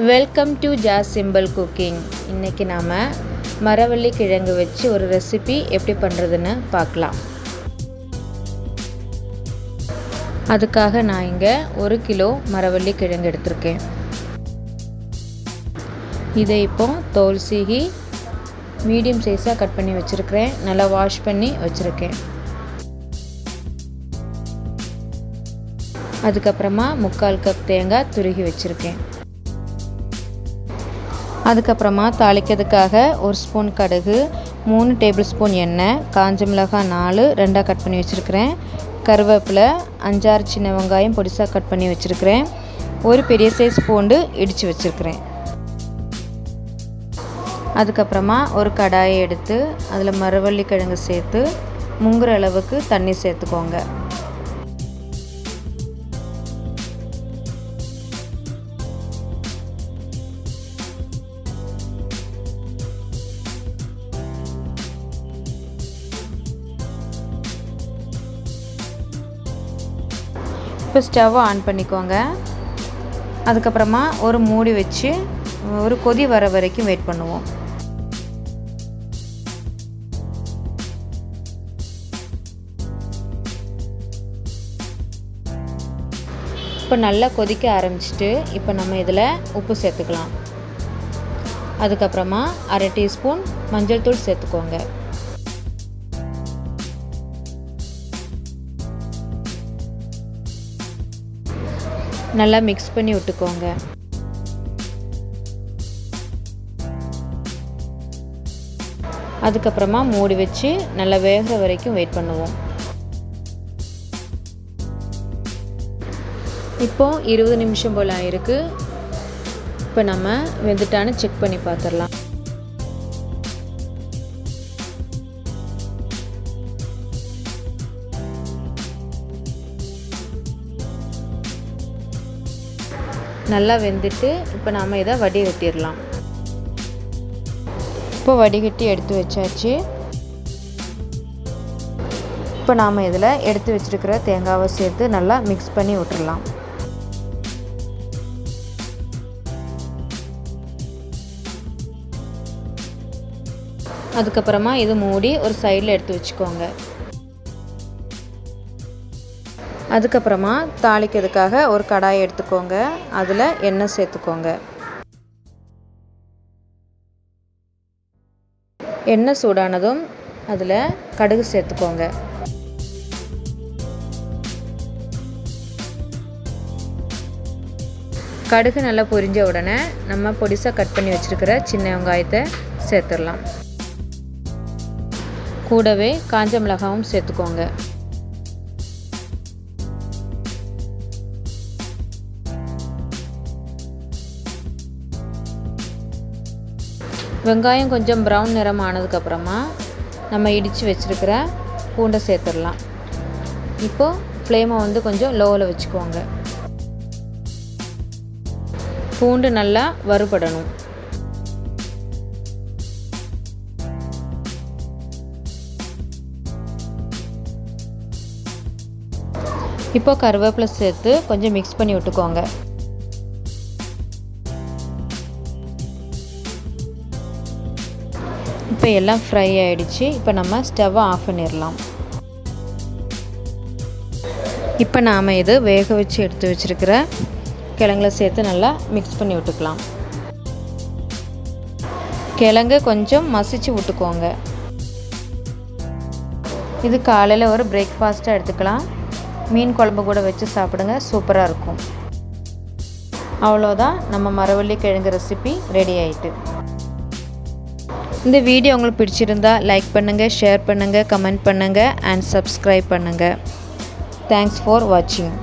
Welcome to ஜாஸ் simple cooking. இன்றைக்கி நாம் மறவள்ளி கிழங்கு வச்சு ஒரு ரெசிபி எப்படி பண்ணுறதுன்னு பார்க்கலாம். அதுக்காக நான் இங்கே 1 கிலோ மறவள்ளி கிழங்கு எடுத்திருக்கேன். இதை இப்போ தோல் சீகி மீடியம் சைஸாக கட் பண்ணி வச்சுருக்கிறேன். நல்லா வாஷ் பண்ணி வச்சுருக்கேன். அதுக்கப்புறமா 3/4 கப் தேங்காய் துருகி வச்சுருக்கேன். அதுக்கப்புறமா தாளிக்கிறதுக்காக 1 ஸ்பூன் கடுகு, 3 டேபிள் ஸ்பூன் எண்ணெய், காஞ்ச மிளகாய் 4 ரெண்டாக கட் பண்ணி வச்சுருக்கிறேன், கருவேப்பிலை 5-6 சின்ன வெங்காயம் பொடிசாக கட் பண்ணி வச்சுருக்கிறேன், ஒரு பெரிய சைஸ் பூண்டு இடித்து வச்சுருக்கிறேன். அதுக்கப்புறமா ஒரு கடாயை எடுத்து அதில் மறவள்ளி கிழங்கு சேர்த்து முங்குற அளவுக்கு தண்ணி சேர்த்துக்கோங்க. இப்போ ஸ்டவ்வை ஆன் பண்ணிக்கோங்க. அதுக்கப்புறமா ஒரு மூடி வச்சு ஒரு கொதி வர வரைக்கும் வெயிட் பண்ணுவோம். இப்போ நல்லா கொதிக்க ஆரம்பிச்சிட்டு இப்போ நம்ம இதில் உப்பு சேர்த்துக்கலாம். அதுக்கப்புறமா 1/2 டீஸ்பூன் மஞ்சள் தூள் சேர்த்துக்கோங்க. நல்லா மிக்ஸ் பண்ணி விட்டுக்கோங்க. அதுக்கப்புறமா மூடி வச்சு நல்லா வேகிற வரைக்கும் வெயிட் பண்ணுவோம். இப்போ 20 நிமிஷம் போல் ஆயிருக்கு. இப்போ நம்ம வெந்துட்டான்னு செக் பண்ணி பார்த்துடலாம். நல்லா வெந்துட்டு இப்போ நாம் இதை வடிகட்டிடலாம். இப்போ வடிகட்டி எடுத்து வச்சாச்சு. இப்போ நாம் இதில் எடுத்து வச்சுருக்கிற தேங்காவை சேர்த்து நல்லா மிக்ஸ் பண்ணி விட்டுடலாம். அதுக்கப்புறமா இது மூடி ஒரு சைடில் எடுத்து வச்சுக்கோங்க. அதுக்கப்புறமா தாளிக்கிறதுக்காக ஒரு கடாயை எடுத்துக்கோங்க. அதில் எண்ணெய் சேர்த்துக்கோங்க. எண்ணெய் சூடானதும் அதில் கடுகு சேர்த்துக்கோங்க. கடுகு நல்லா பொரிஞ்ச உடனே நம்ம பொடிசாக கட் பண்ணி வச்சுருக்கிற சின்ன வெங்காயத்தை சேர்த்துடலாம். கூடவே காஞ்ச மிளகாயும் சேர்த்துக்கோங்க. வெங்காயம் கொஞ்சம் ப்ரௌன் நிறம் ஆனதுக்கப்புறமா நம்ம இடித்து வச்சுருக்கிற பூண்டை சேர்த்துடலாம். இப்போது ஃப்ளேமை கொஞ்சம் லோவில் வச்சுக்கோங்க. பூண்டு நல்லா வறுபடணும். இப்போ கருவேப்பிலை சேர்த்து கொஞ்சம் மிக்ஸ் பண்ணி விட்டுக்கோங்க. இப்போ எல்லாம் ஃப்ரை ஆகிடுச்சு. இப்போ நம்ம ஸ்டவ்வை ஆஃப் பண்ணிடலாம். இப்போ நாம் இது வேக வச்சு எடுத்து வச்சுருக்கிற கிழங்குல சேர்த்து நல்லா மிக்ஸ் பண்ணி விட்டுக்கலாம். கிழங்கு கொஞ்சம் மசிச்சு விட்டுக்கோங்க. இது காலையில் ஒரு பிரேக்ஃபாஸ்ட்டாக எடுத்துக்கலாம். மீன் குழம்பு கூட வச்சு சாப்பிடுங்க, சூப்பராக இருக்கும். அவ்வளோதான், நம்ம மறவள்ளி கிழங்கு ரெசிபி ரெடி ஆகிட்டு. இந்த வீடியோ உங்களுக்கு பிடிச்சிருந்தா லைக் பண்ணுங்கள், ஷேர் பண்ணுங்கள், கமெண்ட் பண்ணுங்கள் அண்ட் சப்ஸ்கிரைப் பண்ணுங்கள். தேங்க்ஸ் ஃபார் வாட்சிங்.